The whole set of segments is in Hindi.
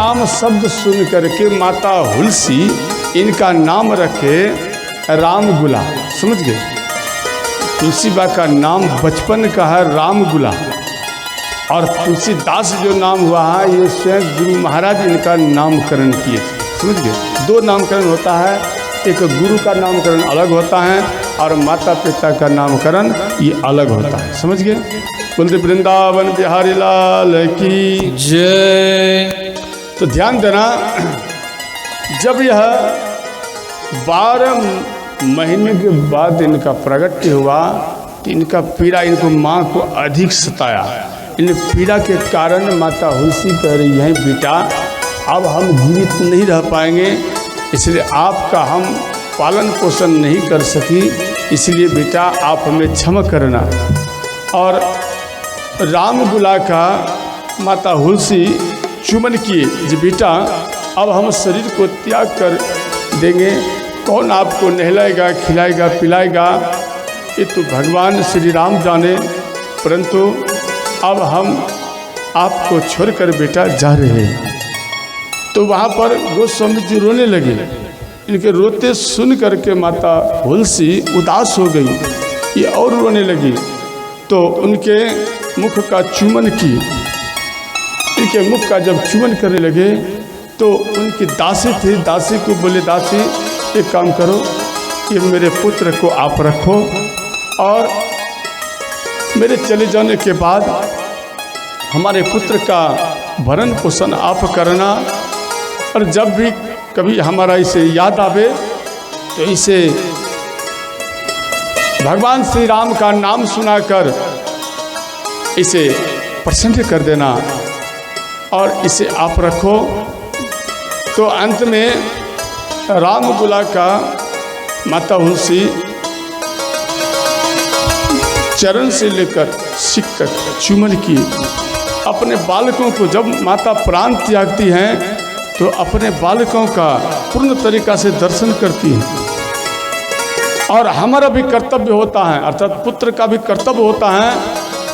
राम शब्द सुन करके माता हुलसी इनका नाम रखे रामगुला। समझ गए? तुलसीबा का नाम बचपन का है रामगुला, और तुलसीदास जो नाम हुआ है ये स्वयं गुरु महाराज इनका नामकरण किए थे। समझ गए? दो नामकरण होता है, एक गुरु का नामकरण अलग होता है और माता पिता का नामकरण ये अलग होता है। समझ गए? बोलते वृंदावन बिहारी लाल की जय। तो ध्यान देना, जब यह 12 महीने के बाद इनका प्रगट्य हुआ तो इनका पीड़ा इनको माँ को अधिक सताया। इन पीड़ा के कारण माता हुलसी कह रही है बेटा अब हम जीवित नहीं रह पाएंगे, इसलिए आपका हम पालन पोषण नहीं कर सकी, इसलिए बेटा आप हमें क्षमा करना। और रामगुला का माता हुलसी चुमन किए कि बेटा अब हम शरीर को त्याग कर देंगे, कौन आपको नहलाएगा खिलाएगा पिलाएगा ये तो भगवान श्री राम जाने, परंतु अब हम आपको छोड़कर बेटा जा रहे हैं। तो वहाँ पर गोस्वामी जी रोने लगे। इनके रोते सुन करके माता हुलसी उदास हो गई, ये और रोने लगी। तो उनके मुख का चुम्बन की, इनके मुख का जब चुम्बन करने लगे तो उनकी दासी थी, दासी को बोले दासी एक काम करो, ये मेरे पुत्र को आप रखो और मेरे चले जाने के बाद हमारे पुत्र का भरण पोषण आप करना, और जब भी कभी हमारा इसे याद आवे तो इसे भगवान श्री राम का नाम सुनाकर इसे प्रसन्न कर देना और इसे आप रखो। तो अंत में रामगुला का माता हुलसी चरण से लेकर सिक तक चुम्बन की। अपने बालकों को जब माता प्राण त्यागती हैं तो अपने बालकों का पूर्ण तरीका से दर्शन करती हैं, और हमारा भी कर्तव्य होता है, अर्थात पुत्र का भी कर्तव्य होता है,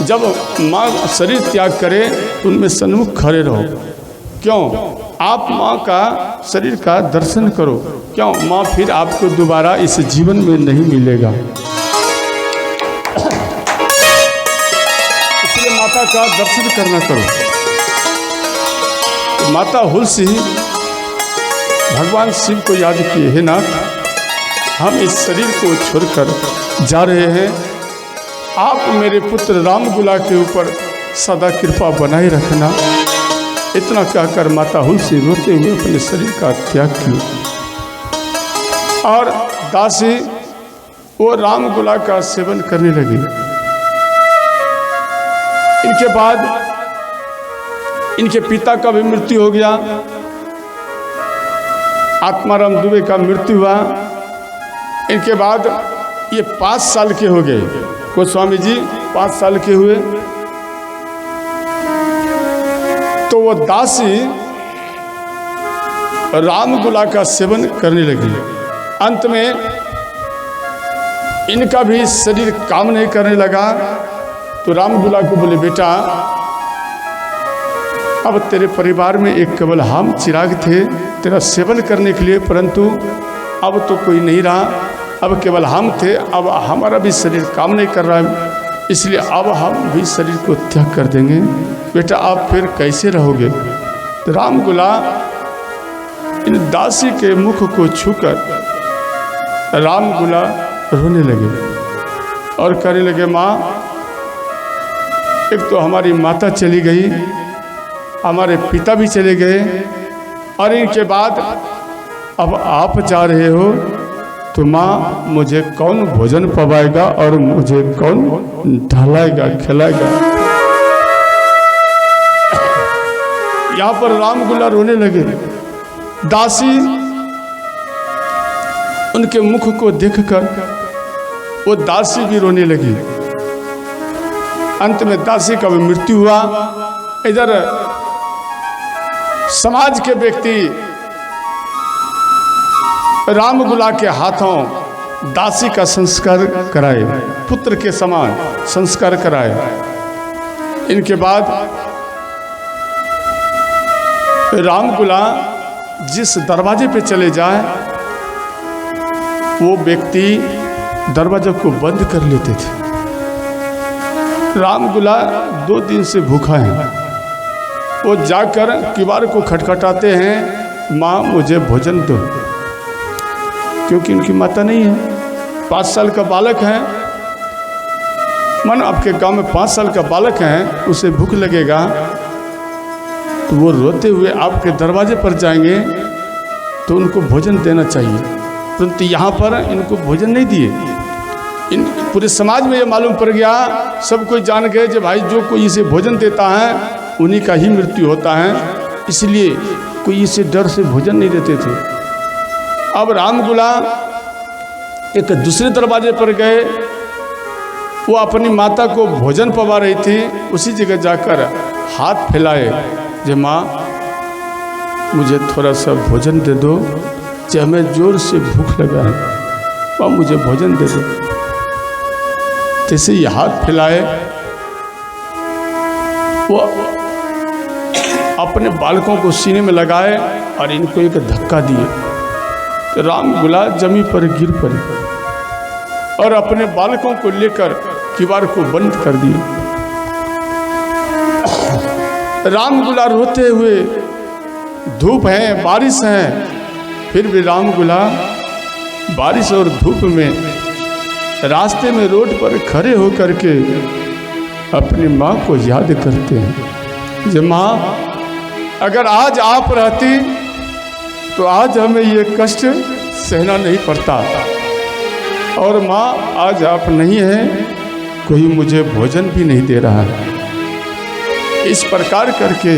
जब माँ शरीर त्याग करे तो उनमें सन्मुख खड़े रहो। क्यों? आप माँ का शरीर का दर्शन करो। क्यों? माँ फिर आपको दोबारा इस जीवन में नहीं मिलेगा, इसलिए माता का दर्शन करना करो। तो माता हुलसी भगवान शिव को याद किए, हे नाथ हम इस शरीर को छोड़कर जा रहे हैं, आप मेरे पुत्र रामगुला के ऊपर सदा कृपा बनाए रखना। इतना कहकर माता हुलसी रोते हुए अपने शरीर का त्याग किया, और दासी वो रामगुला का सेवन करने लगी। इनके बाद इनके पिता का भी मृत्यु हो गया, आत्माराम दुबे का मृत्यु हुआ। इनके बाद ये 5 साल के हो गए, गोस्वामी जी 5 साल के हुए। तो वो दासी रामगुला का सेवन करने लगी। अंत में इनका भी शरीर काम नहीं करने लगा, तो रामगुला को बोले बेटा अब तेरे परिवार में एक केवल हम चिराग थे तेरा सेवन करने के लिए, परंतु अब तो कोई नहीं रहा, अब केवल हम थे, अब हमारा भी शरीर काम नहीं कर रहा है, इसलिए अब हम भी शरीर को त्याग कर देंगे। बेटा आप फिर कैसे रहोगे? तो रामगुला इन दासी के मुख को छूकर रामगुला रोने लगे और कहने लगे माँ एक तो हमारी माता चली गई, हमारे पिता भी चले गए, और इनके बाद अब आप जा रहे हो तो माँ मुझे कौन भोजन पवाएगा और मुझे कौन ढलाएगा खिलाएगा? यहाँ पर रामगुला रोने लगे। दासी उनके मुख को देखकर वो दासी भी रोने लगी। अंत में दासी का भी मृत्यु हुआ। इधर समाज के व्यक्ति रामगुला के हाथों दासी का संस्कार कराए, पुत्र के समान संस्कार कराए। इनके बाद रामकुला जिस दरवाजे पे चले जाए वो व्यक्ति दरवाजे को बंद कर लेते थे। रामकुला 2 दिन से भूखा है। वो जाकर किवाड़ को खटखटाते हैं, माँ मुझे भोजन दो, क्योंकि उनकी माता नहीं है। 5 साल का बालक है, मन आपके गांव में 5 साल का बालक है, उसे भूख लगेगा तो वो रोते हुए आपके दरवाजे पर जाएंगे तो उनको भोजन देना चाहिए, परंतु यहाँ पर इनको भोजन नहीं दिए। इन पूरे समाज में ये मालूम पड़ गया, सब कोई जान गए कि भाई जो कोई इसे भोजन देता है उन्हीं का ही मृत्यु होता है, इसलिए कोई इसे डर से भोजन नहीं देते थे। अब रामकुला एक दूसरे दरवाजे पर गए, वो अपनी माता को भोजन पवा रही थी, उसी जगह जाकर हाथ फैलाए, जे माँ मुझे थोड़ा सा भोजन दे दो, जे हमें जोर से भूख लगा है, माँ मुझे भोजन दे दो। जैसे ये हाथ फैलाए, वो अपने बालकों को सीने में लगाए और इनको एक धक्का दिए तो रामकुला जमीन पर गिर पड़े और अपने बालकों को लेकर किवाड़ को बंद कर दिए। रामकुला रोते हुए, धूप है, बारिश है, फिर भी रामकुला बारिश और धूप में रास्ते में रोड पर खड़े होकर के अपनी माँ को याद करते हैं, जे माँ अगर आज आप रहती तो आज हमें ये कष्ट सहना नहीं पड़ता, और माँ आज आप नहीं हैं, कोई मुझे भोजन भी नहीं दे रहा है। इस प्रकार करके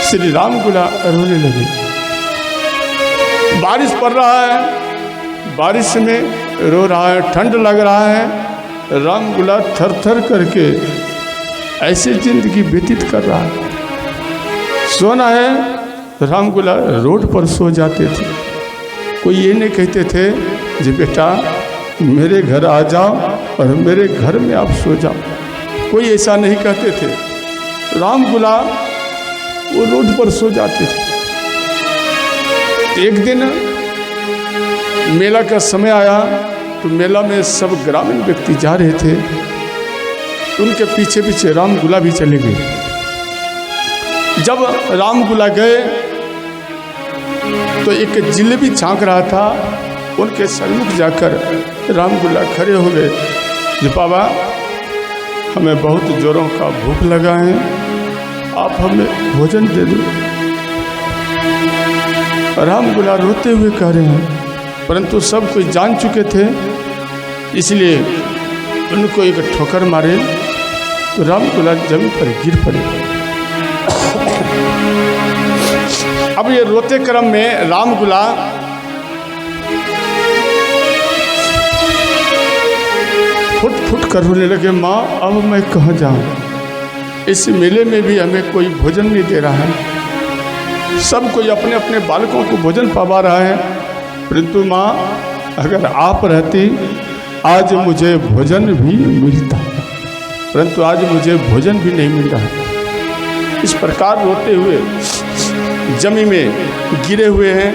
श्री रामकुला रोने लगे। बारिश पड़ रहा है, बारिश में रो रहा है, ठंड लग रहा है, रामकुला थर थर करके ऐसे जिंदगी व्यतीत कर रहा है। सोना है, रामकुला रोड पर सो जाते थे। कोई ये नहीं कहते थे जी बेटा मेरे घर आ जाओ और मेरे घर में आप सो जाओ, कोई ऐसा नहीं कहते थे। रामकुला वो रोड पर सो जाते थे। एक दिन मेला का समय आया तो मेला में सब ग्रामीण व्यक्ति जा रहे थे, उनके पीछे पीछे रामकुला भी चले गए। जब रामकुला गए तो एक जिलेबी छांक रहा था, उनके सम्मुख जाकर रामकुला खड़े हो गए, जी बाबा हमें बहुत जोरों का भूख लगा है, आप हमें भोजन दे दो। रामकुला रोते हुए कह रहे हैं, परंतु सब कोई जान चुके थे, इसलिए उनको एक ठोकर मारे तो रामकुला जमीन पर गिर पड़े। अब ये रोते क्रम में रामकुला फुट फुट कर रोने लगे, माँ अब मैं कहाँ जाऊँ, इस मेले में भी हमें कोई भोजन नहीं दे रहा है, सब कोई अपने अपने बालकों को भोजन पवा रहा है, परंतु माँ अगर आप रहती आज मुझे भोजन भी मिलता, परंतु आज मुझे भोजन भी नहीं मिल रहा है। इस प्रकार रोते हुए जमीन में गिरे हुए हैं।